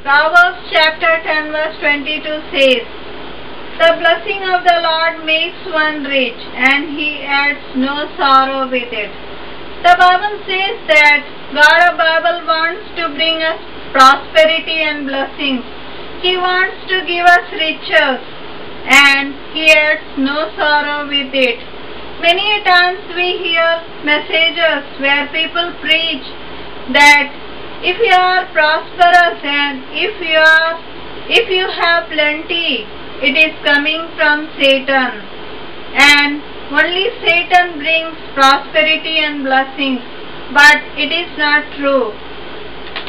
Proverbs chapter 10 verse 22 says, "The blessing of the Lord makes one rich, and he adds no sorrow with it." The Bible says that God of Bible wants to bring us prosperity and blessings. He wants to give us riches, and He adds no sorrow with it. Many times we hear messages where people preach that if you are prosperous and if you have plenty, it is coming from Satan, and only Satan brings prosperity and blessings, but it is not true.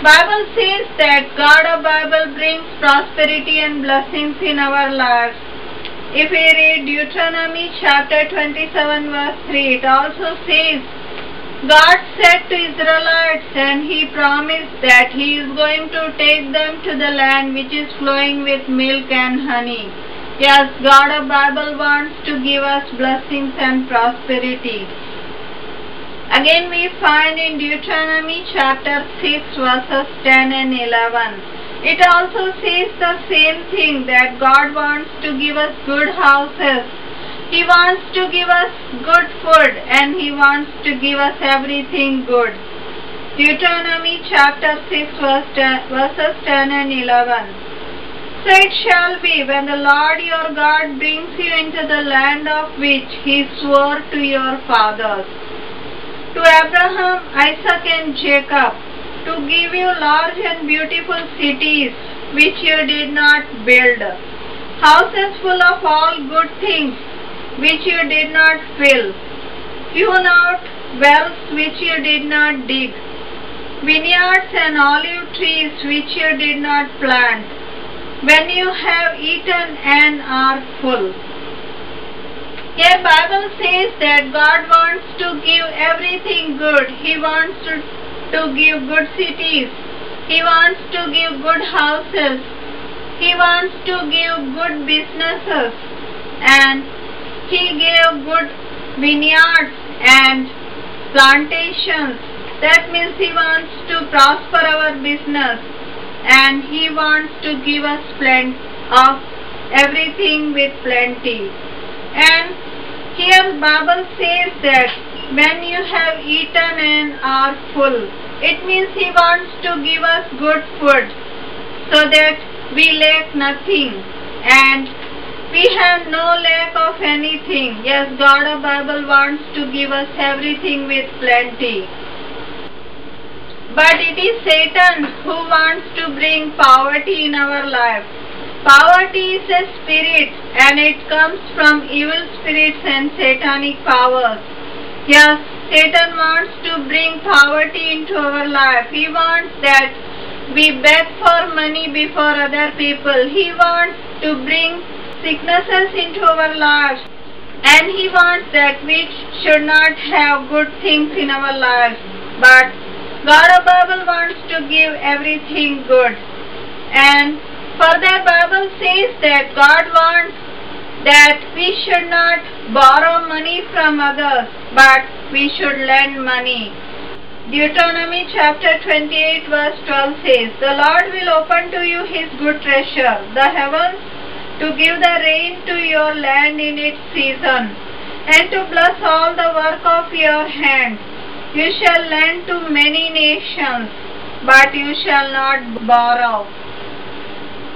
Bible says that God of Bible brings prosperity and blessings in our lives. If we read Deuteronomy chapter 27 verse 3, it also says, God said to Israelites, and He promised that He is going to take them to the land which is flowing with milk and honey. Yes, God of Bible wants to give us blessings and prosperity. Again we find in Deuteronomy chapter 6 verses 10 and 11. It also says the same thing, that God wants to give us good houses. He wants to give us good food, and He wants to give us everything good. Deuteronomy chapter 6 verses 10 and 11. So it shall be, when the Lord your God brings you into the land of which He swore to your fathers, to Abraham, Isaac and Jacob, to give you large and beautiful cities which you did not build, houses full of all good things which you did not fill, hewn out wells which you did not dig, vineyards and olive trees which you did not plant, when you have eaten and are full. Here Bible says that God wants to give everything good. He wants to give good cities. He wants to give good houses. He wants to give good businesses. And He gave good vineyards and plantations. That means He wants to prosper our business, and He wants to give us plenty of everything with plenty. And here Bible says that when you have eaten and are full, it means He wants to give us good food so that we lack nothing and we have no lack of anything. Yes, God of Bible wants to give us everything with plenty. But it is Satan who wants to bring poverty in our life. Poverty is a spirit, and it comes from evil spirits and satanic powers. Yes, Satan wants to bring poverty into our life. He wants that we beg for money before other people. He wants to bring sicknesses into our lives, and he wants that we should not have good things in our lives. But God of Bible wants to give everything good, and further Bible says that God wants that we should not borrow money from others, but we should lend money. Deuteronomy chapter 28 verse 12 says, "The Lord will open to you His good treasure, the heavens, to give the rain to your land in its season, and to bless all the work of your hands. You shall lend to many nations, but you shall not borrow."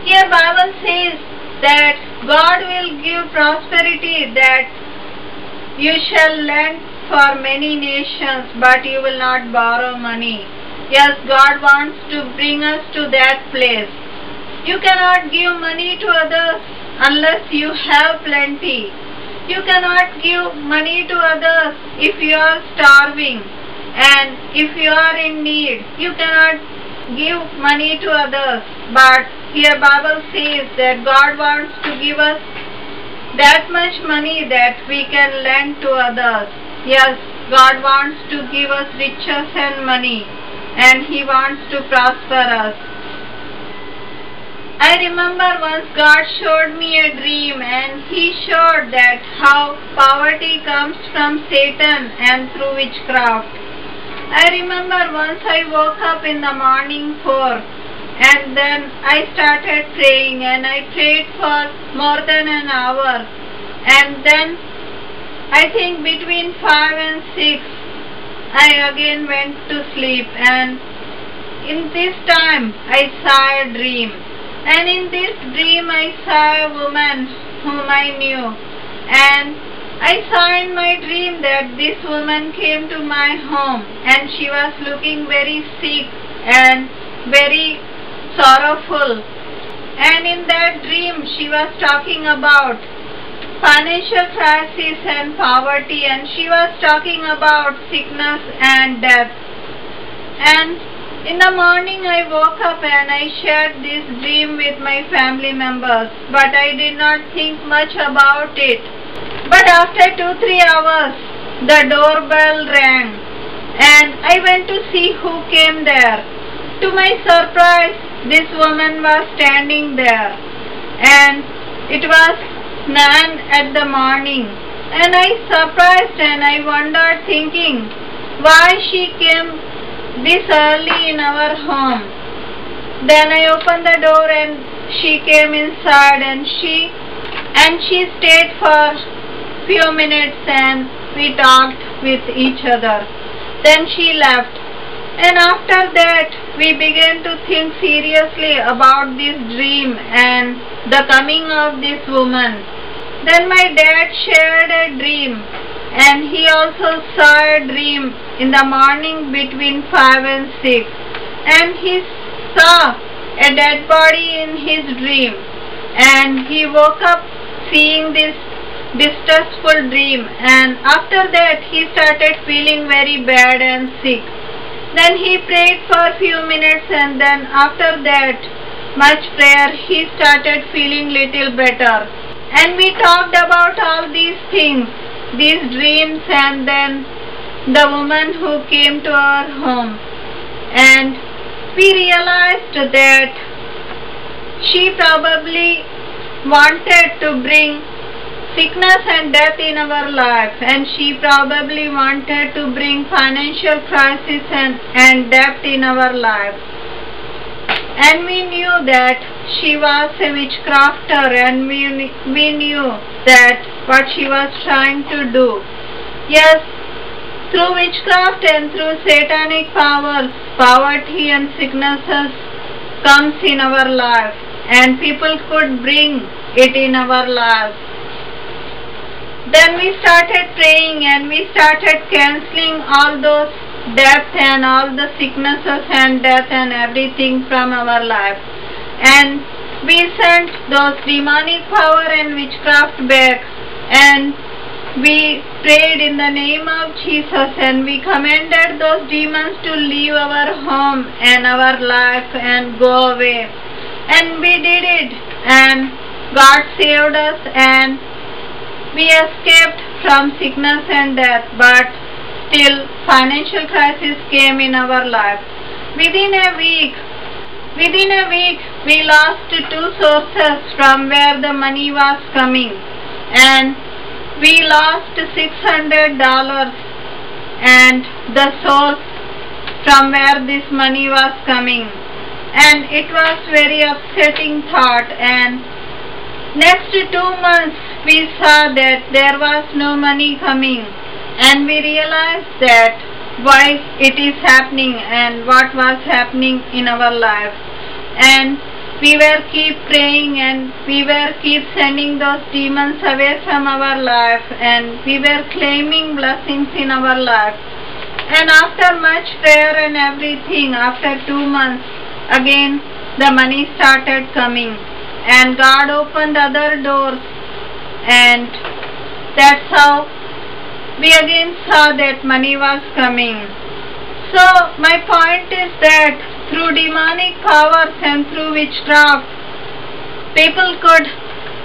Here Bible says that God will give prosperity, that you shall lend for many nations, but you will not borrow money. Yes, God wants to bring us to that place. You cannot give money to others unless you have plenty. You cannot give money to others if you are starving, and if you are in need. You cannot give money to others. But here Bible says that God wants to give us that much money that we can lend to others. Yes, God wants to give us riches and money, and He wants to prosper us. I remember once God showed me a dream, and He showed that how poverty comes from Satan and through witchcraft. I remember once I woke up in the morning for And then I started praying, and I prayed for more than an hour. And then I think between 5 and 6 I again went to sleep, and in this time I saw a dream. And in this dream I saw a woman whom I knew, and I saw in my dream that this woman came to my home, and she was looking very sick and very sorrowful. And in that dream she was talking about financial crisis and poverty, and she was talking about sickness and death. And in the morning I woke up and I shared this dream with my family members, but I did not think much about it. But after 2-3 hours, the doorbell rang, and I went to see who came there. To my surprise, this woman was standing there, and it was 9 at the morning. And I surprised and I wondered, thinking why she came this early in our home. Then I opened the door and she came inside, and she stayed for few minutes and we talked with each other. Then she left, and after that we began to think seriously about this dream and the coming of this woman. Then my dad shared a dream, and he also saw a dream in the morning between 5 and 6, and he saw a dead body in his dream, and he woke up seeing this distressful dream, and after that he started feeling very bad and sick. Then he prayed for a few minutes, and then after that much prayer he started feeling little better. And we talked about all these things, these dreams, and then the woman who came to our home. And we realized that she probably wanted to bring sickness and death in our life, and she probably wanted to bring financial crisis and debt in our life. And we knew that she was a witchcrafter, and we knew that what she was trying to do. Yes, through witchcraft and through satanic powers, poverty and sicknesses comes in our life, and people could bring it in our lives. Then we started praying, and we started cancelling all those death and all the sicknesses and death and everything from our life. And we sent those demonic power and witchcraft back, and we prayed in the name of Jesus, and we commanded those demons to leave our home and our life and go away. And we did it, and God saved us, and we escaped from sickness and death. But still financial crisis came in our life. Within a week we lost 2 sources from where the money was coming, and we lost $600 and the source from where this money was coming, and it was very upsetting thought. And next 2 months we saw that there was no money coming, and we realized that why it is happening and what was happening in our life. And we were keep praying, and we were keep sending those demons away from our life, and we were claiming blessings in our life. And after much prayer and everything, after 2 months, again the money started coming, and God opened other doors, and that's how we again saw that money was coming. So my point is that through demonic powers and through witchcraft, people could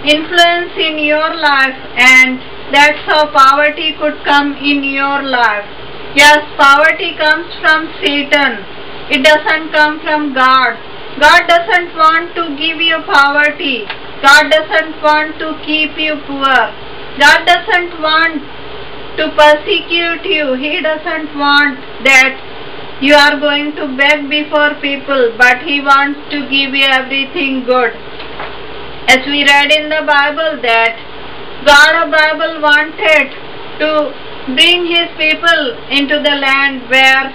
influence in your life, and that's how poverty could come in your life. Yes, poverty comes from Satan. It doesn't come from God. God doesn't want to give you poverty. God doesn't want to keep you poor. God doesn't want to persecute you. He doesn't want that You are going to beg before people, but He wants to give you everything good. As we read in the Bible that God of Bible wanted to bring His people into the land where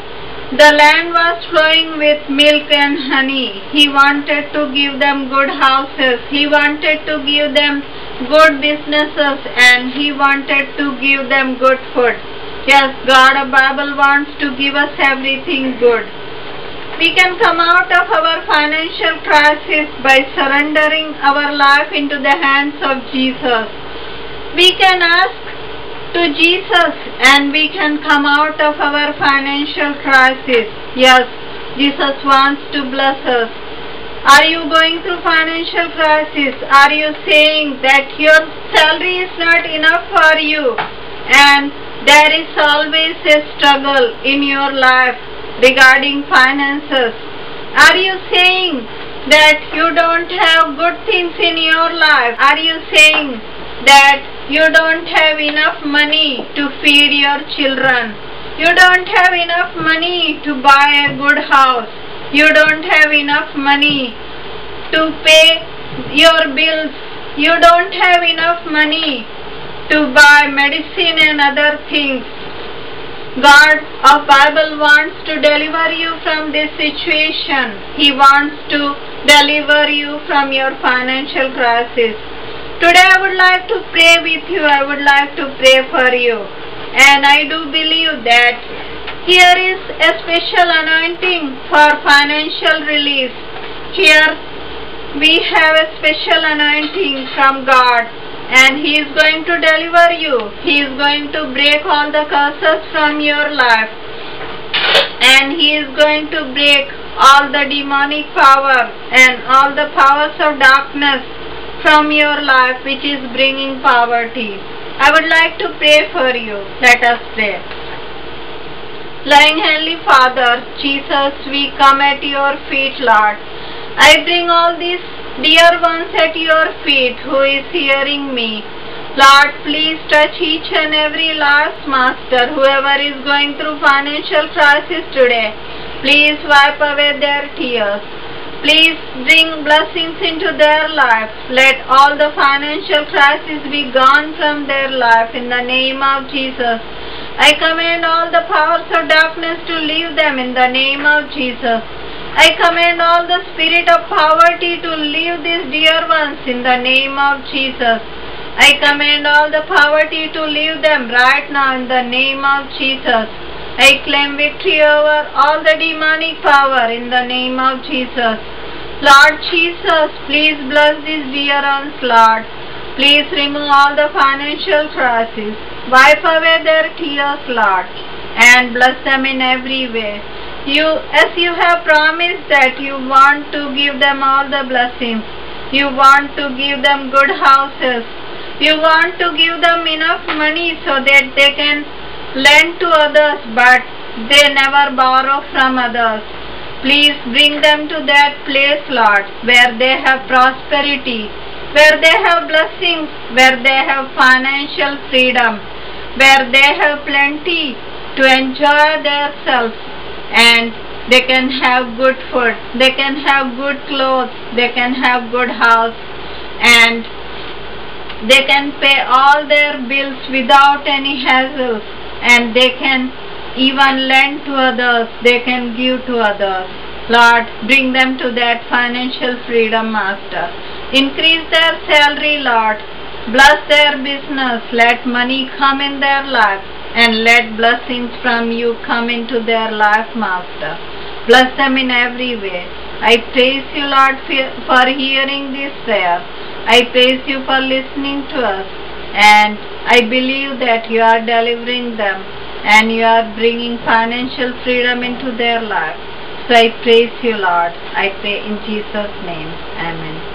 the land was flowing with milk and honey. He wanted to give them good houses. He wanted to give them good businesses, and He wanted to give them good food. Yes, God of Bible wants to give us everything good. We can come out of our financial crisis by surrendering our life into the hands of Jesus. We can ask to Jesus and we can come out of our financial crisis. Yes, Jesus wants to bless us. Are you going through financial crisis? Are you saying that your salary is not enough for you and there is always a struggle in your life regarding finances? Are you saying that you don't have good things in your life? Are you saying that you don't have enough money to feed your children? You don't have enough money to buy a good house. You don't have enough money to pay your bills. You don't have enough money to buy medicine and other things. God of Bible wants to deliver you from this situation. He wants to deliver you from your financial crisis. Today I would like to pray with you. I would like to pray for you. And I do believe that here is a special anointing for financial release. Here we have a special anointing from God. And He is going to deliver you. He is going to break all the curses from your life. And He is going to break all the demonic power and all the powers of darkness from your life which is bringing poverty. I would like to pray for you. Let us pray. Loving Heavenly Father, Jesus, we come at your feet, Lord. I bring all these dear ones at your feet who is hearing me. Lord, please touch each and every last master, whoever is going through financial crisis today. Please wipe away their tears. Please bring blessings into their lives. Let all the financial crisis be gone from their life in the name of Jesus. I command all the powers of darkness to leave them in the name of Jesus. I command all the spirit of poverty to leave these dear ones in the name of Jesus. I command all the poverty to leave them right now in the name of Jesus. I claim victory over all the demonic power in the name of Jesus. Lord Jesus, please bless these dear ones, Lord. Please remove all the financial crisis. Wipe away their tears, Lord, and bless them in every way. As you have promised that you want to give them all the blessings. You want to give them good houses. You want to give them enough money so that they can lend to others but they never borrow from others. Please bring them to that place, Lord, where they have prosperity, where they have blessings, where they have financial freedom, where they have plenty to enjoy themselves. And they can have good food, they can have good clothes, they can have good house, and they can pay all their bills without any hassles, and they can even lend to others, they can give to others. Lord, bring them to that financial freedom, Master. Increase their salary, Lord. Bless their business. Let money come in their life. And let blessings from you come into their life, Master. Bless them in every way. I praise you, Lord, for hearing this prayer. I praise you for listening to us. And I believe that you are delivering them and you are bringing financial freedom into their life. So I praise you, Lord. I pray in Jesus' name. Amen.